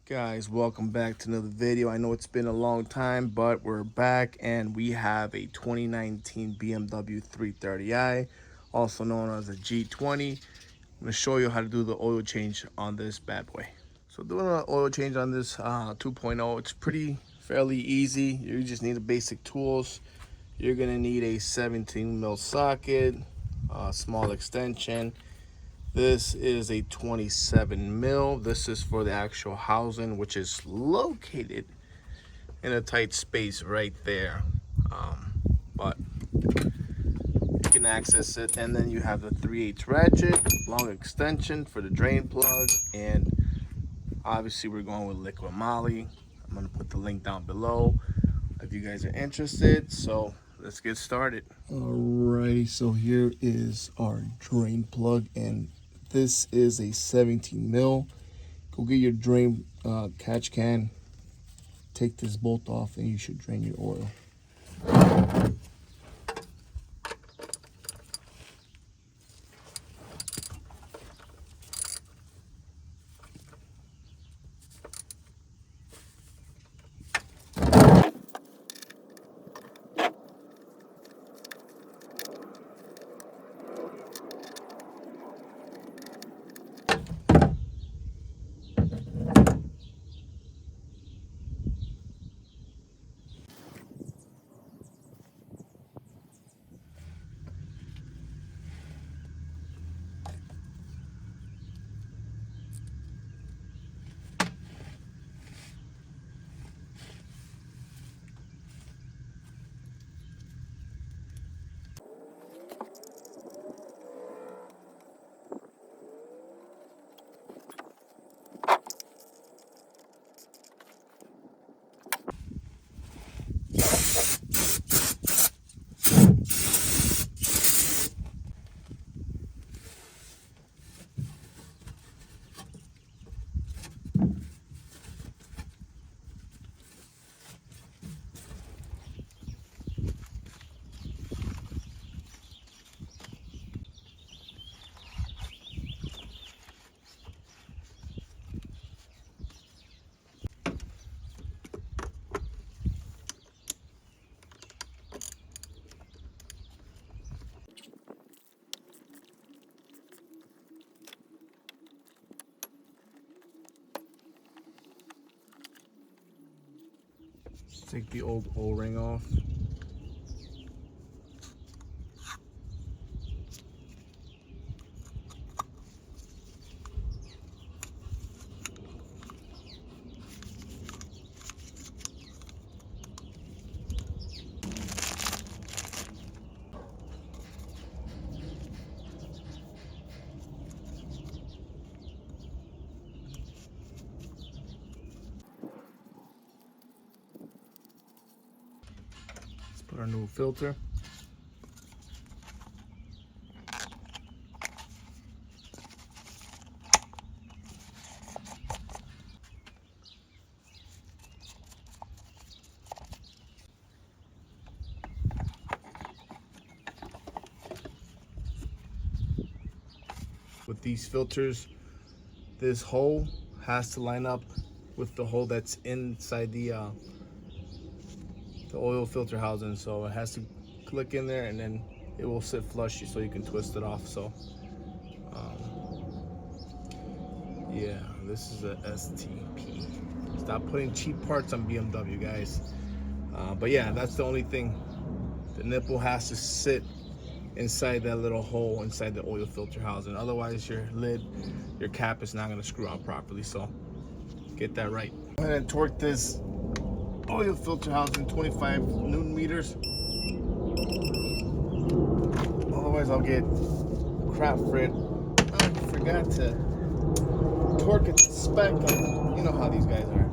Guys, welcome back to another video. I know it's been a long time, but we're back and we have a 2019 BMW 330i, also known as a G20. I'm going to show you how to do the oil change on this bad boy. So doing an oil change on this 2.0, it's pretty fairly easy. You just need the basic tools. You're going to need a 17 mil socket, a small extension. This is a 27 mil. This is for the actual housing, which is located in a tight space right there. But you can access it. And then you have the 3/8 ratchet, long extension for the drain plug. And obviously we're going with liquid moly. I'm gonna put the link down below if you guys are interested. So let's get started. Alrighty, so here is our drain plug, and this is a 17 mil. Go get your drain catch can, take this bolt off, and you should drain your oil. Take the old O-ring off. Let's put our new filter. With these filters, this hole has to line up with the hole that's inside the oil filter housing, so it has to click in there and then it will sit flush so you can twist it off. So yeah, this is a STP. Stop putting cheap parts on BMW, guys. But yeah, that's the only thing. The nipple has to sit inside that little hole inside the oil filter housing. Otherwise, your lid, your cap is not going to screw out properly. So get that right. Go ahead and torque this oil filter housing 25 Newton meters. Otherwise, I'll get crap for it. I forgot to torque it to spec. You know how these guys are.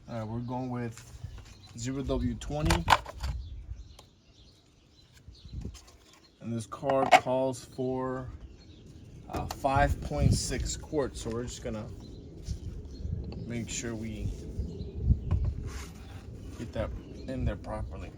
All right, we're going with 0W20. And this car calls for 5.6 quarts. So we're just gonna make sure we get that in there properly.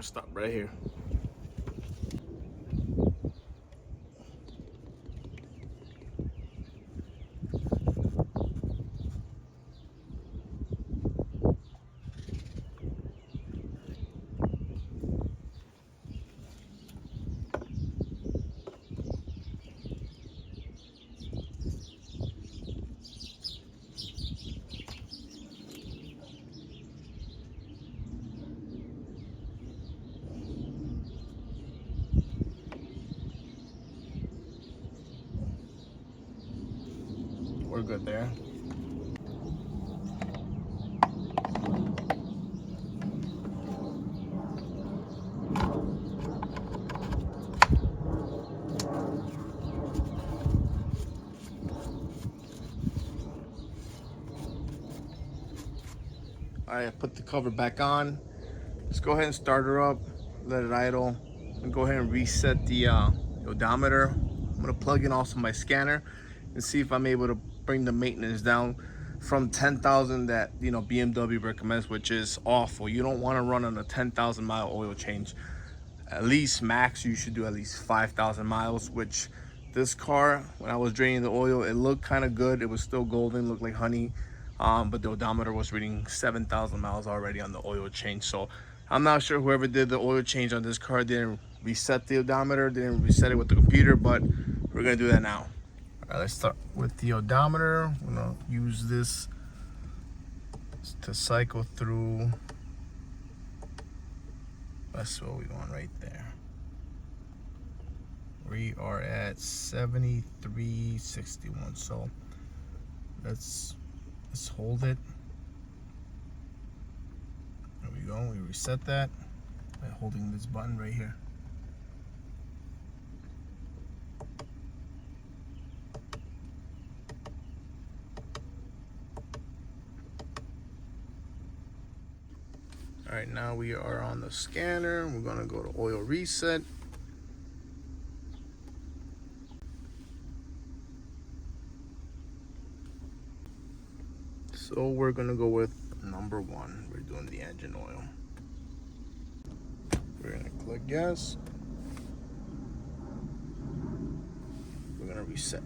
stop right here. We're good there. All right, I put the cover back on. Let's go ahead and start her up, let it idle, and go ahead and reset the odometer. I'm gonna plug in also my scanner and see if I'm able to bring the maintenance down from 10,000 that BMW recommends, which is awful. You don't want to run on a 10,000 mile oil change. At least max, you should do at least 5,000 miles, which this car, when I was draining the oil, it looked kind of good. It was still golden, looked like honey. But the odometer was reading 7,000 miles already on the oil change. So I'm not sure whoever did the oil change on this car didn't reset the odometer, didn't reset it with the computer, but we're gonna do that now. All right, let's start with the odometer. I'm gonna use this to cycle through. That's what we want right there. We are at 73.61, so let's hold it. There we go. We reset that by holding this button right here. All right, now we are on the scanner. We're gonna go to oil reset. So we're gonna go with number 1. We're doing the engine oil. We're gonna click yes. We're gonna reset.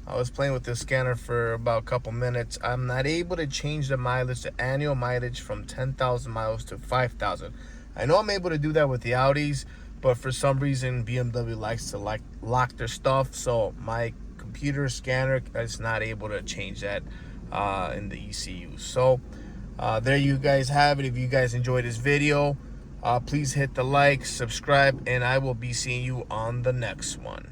I was playing with this scanner for about a couple minutes. I'm not able to change the mileage, the annual mileage from 10,000 miles to 5,000. I know I'm able to do that with the Audis, but for some reason BMW likes to lock their stuff, so my computer scanner is not able to change that in the ECU. So there you guys have it. If you guys enjoyed this video, please hit the like, subscribe, and I will be seeing you on the next one.